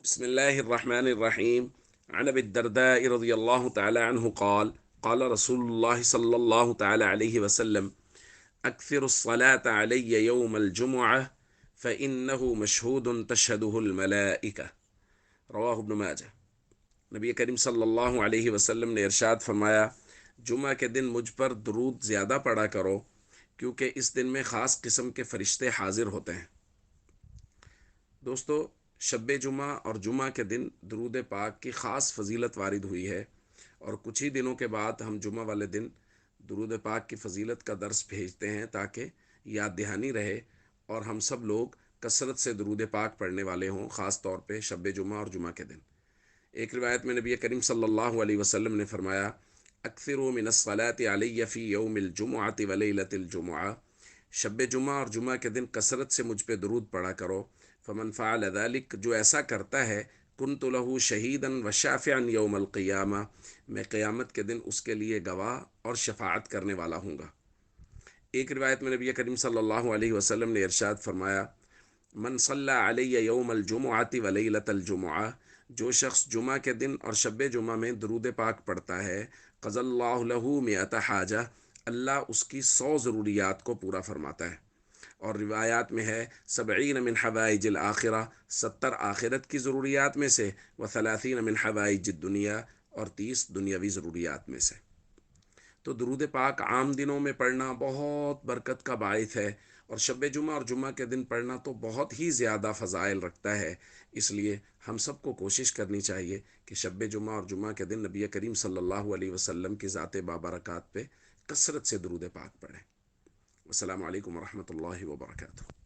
بسم الله الرحمن الرحيم. عن أبي الدرداء رضي الله تعالى عنه قال قال رسول الله صلى الله تعالى عليه وسلم: أكثر الصلاة علي يوم الجمعة فإنه مشهود تشهده الملائكة. رواہ ابن ماجہ۔ نبی کریم صلی اللہ علیہ وسلم نے ارشاد فرمایا، جمعہ کے دن مجھ پر درود زیادہ پڑھا کرو، کیونکہ اس دن میں خاص قسم کے فرشتے حاضر ہوتے ہیں۔ دوستو، شب جمعہ اور جمعہ کے دن درود پاک کی خاص فضیلت وارد ہوئی ہے، اور کچھ ہی دنوں کے بعد ہم جمعہ والے دن درود پاک کی فضیلت کا درس بھیجتے ہیں تاکہ یاد دہانی رہے اور ہم سب لوگ کثرت سے درود پاک پڑھنے والے ہوں، خاص طور پہ شب جمعہ اور جمعہ کے دن۔ ایک روایت میں نبی کریم صلی اللہ علیہ وسلم نے فرمایا: اکثروا من الصلاة علی فی یوم الجمعۃ ولیلۃ الجمعہ، شب جمعہ اور جمعہ کے دن کثرت سے مجھ پہ درود پڑھا کرو۔ فمن فعل ذلک، جو ایسا کرتا ہے، کنت لہ شہیدا وشافعا یوم القیامہ، میں قیامت کے دن اس کے لیے گواہ اور شفاعت کرنے والا ہوں گا۔ ایک روایت میں نبی کریم صلی اللہ علیہ وسلم نے ارشاد فرمایا: من صلی علی یوم الجمعۃ ولیلۃ الجمعہ، جو شخص جمعہ کے دن اور شب جمعہ میں درود پاک پڑھتا ہے، قضى اللہ لہ مئۃ حاجہ، اللہ اس کی 100 ضروریات کو پورا فرماتا ہے۔ اور روایات میں ہے 70 من حوائج الآخرہ، 70 آخرت کی ضروریات میں سے، و30 من حوائج الدنیا، اور 30 دنیاوی ضروریات میں سے۔ تو درود پاک عام دنوں میں پڑھنا بہت برکت کا باعث ہے، اور شب جمعہ اور جمعہ کے دن پڑھنا تو بہت ہی زیادہ فضائل رکھتا ہے۔ اس لیے ہم سب کو کوشش کرنی چاہیے کہ شب جمعہ اور جمعہ کے دن نبی کریم صلی اللہ علیہ وسلم کی ذات بابرکات پہ کثرت سے درود پاک پڑھیں۔ السلام علیکم ورحمۃ اللہ وبرکاتہ۔